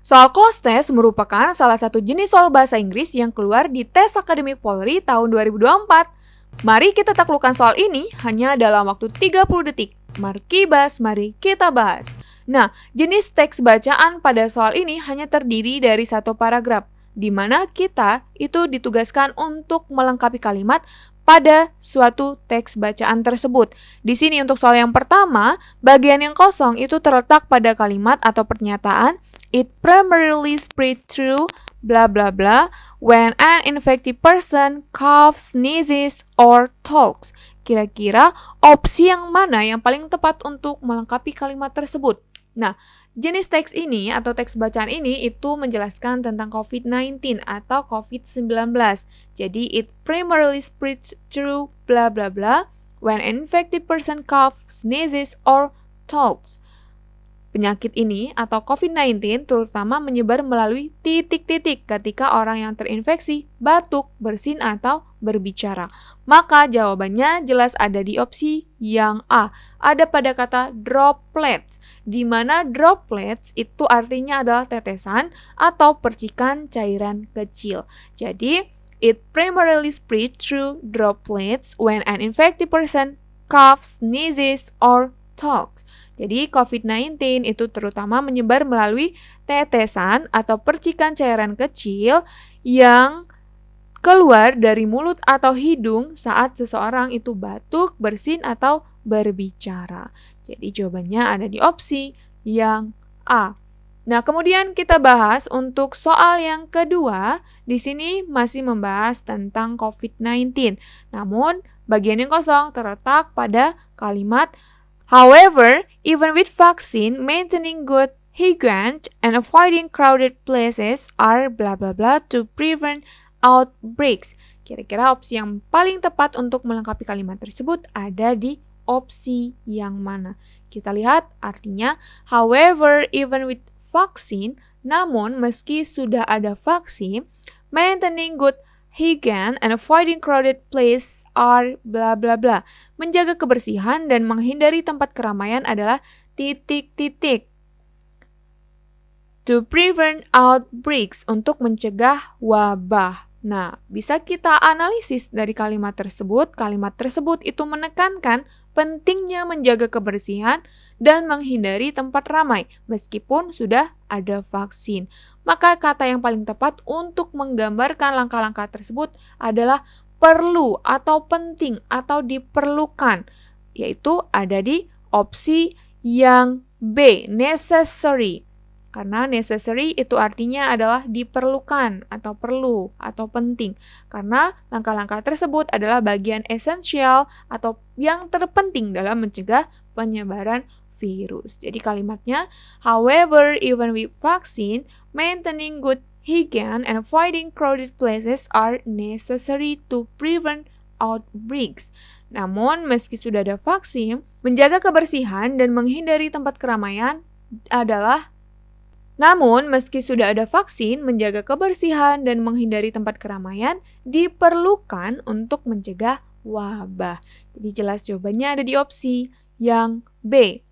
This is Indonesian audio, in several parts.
Soal cloze test merupakan salah satu jenis soal bahasa Inggris yang keluar di tes akademik Polri tahun 2024. Mari kita taklukkan soal ini hanya dalam waktu 30 detik. Mari kibas, mari kita bahas. Nah, jenis teks bacaan pada soal ini hanya terdiri dari satu paragraf, di mana kita itu ditugaskan untuk melengkapi kalimat pada suatu teks bacaan tersebut. Di sini untuk soal yang pertama, bagian yang kosong itu terletak pada kalimat atau pernyataan it primarily spread through bla bla bla when an infected person coughs, sneezes, or talks. Kira-kira opsi yang mana yang paling tepat untuk melengkapi kalimat tersebut? Nah, jenis teks ini atau teks bacaan ini itu menjelaskan tentang COVID-19 atau COVID-19. Jadi, it primarily spreads through bla bla bla when an infected person coughs, sneezes, or talks. Penyakit ini atau COVID-19 terutama menyebar melalui titik-titik ketika orang yang terinfeksi batuk, bersin, atau berbicara. Maka jawabannya jelas ada di opsi yang A. Ada pada kata droplets, di mana droplets itu artinya adalah tetesan atau percikan cairan kecil. Jadi, it primarily spread through droplets when an infected person coughs, sneezes, or talks. Jadi COVID-19 itu terutama menyebar melalui tetesan atau percikan cairan kecil yang keluar dari mulut atau hidung saat seseorang itu batuk, bersin, atau berbicara. Jadi jawabannya ada di opsi yang A. Nah, kemudian kita bahas untuk soal yang kedua. Di sini masih membahas tentang COVID-19. Namun, bagian yang kosong terletak pada kalimat however, even with vaccine, maintaining good hygiene and avoiding crowded places are bla bla bla to prevent outbreaks. Kira-kira opsi yang paling tepat untuk melengkapi kalimat tersebut ada di opsi yang mana? Kita lihat artinya, however, even with vaccine, namun meski sudah ada vaksin, maintaining good hygiene and avoiding crowded place are bla bla bla. Menjaga kebersihan dan menghindari tempat keramaian adalah titik-titik. To prevent outbreaks, untuk mencegah wabah. Nah, bisa kita analisis dari kalimat tersebut. Kalimat tersebut itu menekankan pentingnya menjaga kebersihan dan menghindari tempat ramai meskipun sudah ada vaksin. Maka kata yang paling tepat untuk menggambarkan langkah-langkah tersebut adalah perlu atau penting atau diperlukan, yaitu ada di opsi yang B, necessary. Karena necessary itu artinya adalah diperlukan atau perlu atau penting. Karena langkah-langkah tersebut adalah bagian esensial atau yang terpenting dalam mencegah penyebaran virus. Jadi kalimatnya, however, even with vaccine, maintaining good hygiene and avoiding crowded places are necessary to prevent outbreaks. Namun, meski sudah ada vaksin, menjaga kebersihan dan menghindari tempat keramaian adalah Namun, meski sudah ada vaksin, menjaga kebersihan dan menghindari tempat keramaian diperlukan untuk mencegah wabah. Jadi jelas jawabannya ada di opsi yang B.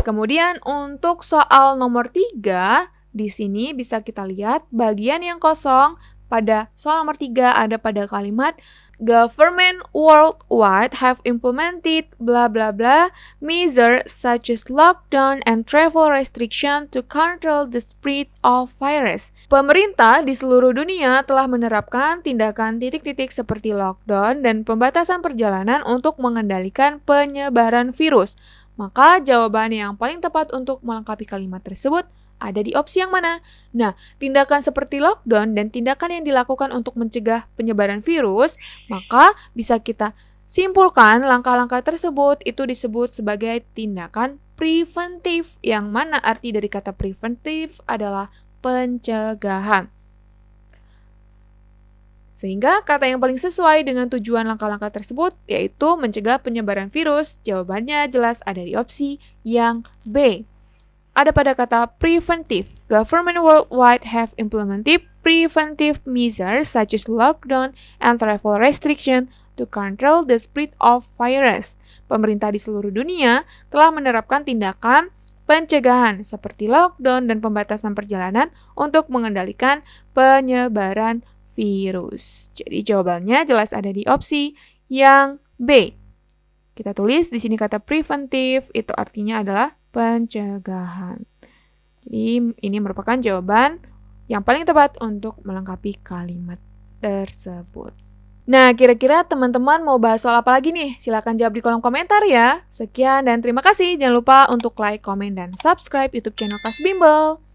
Kemudian untuk soal nomor 3, di sini bisa kita lihat bagian yang kosong pada soal nomor 3 ada pada kalimat government worldwide have implemented bla bla bla measures such as lockdown and travel restriction to control the spread of virus. Pemerintah di seluruh dunia telah menerapkan tindakan titik-titik seperti lockdown dan pembatasan perjalanan untuk mengendalikan penyebaran virus. Maka jawaban yang paling tepat untuk melengkapi kalimat tersebut ada di opsi yang mana? Nah, tindakan seperti lockdown dan tindakan yang dilakukan untuk mencegah penyebaran virus, maka bisa kita simpulkan langkah-langkah tersebut itu disebut sebagai tindakan preventif, yang mana arti dari kata preventif adalah pencegahan. Sehingga kata yang paling sesuai dengan tujuan langkah-langkah tersebut yaitu mencegah penyebaran virus. Jawabannya jelas ada di opsi yang B. Ada pada kata preventive. Government worldwide have implemented preventive measures such as lockdown and travel restriction to control the spread of virus. Pemerintah di seluruh dunia telah menerapkan tindakan pencegahan seperti lockdown dan pembatasan perjalanan untuk mengendalikan penyebaran virus. Jadi jawabannya jelas ada di opsi yang B. Kita tulis di sini kata preventif, itu artinya adalah pencegahan. Jadi ini merupakan jawaban yang paling tepat untuk melengkapi kalimat tersebut. Nah, kira-kira teman-teman mau bahas soal apa lagi nih? Silahkan jawab di kolom komentar ya. Sekian dan terima kasih. Jangan lupa untuk like, komen, dan subscribe YouTube channel Kelas Bimbel.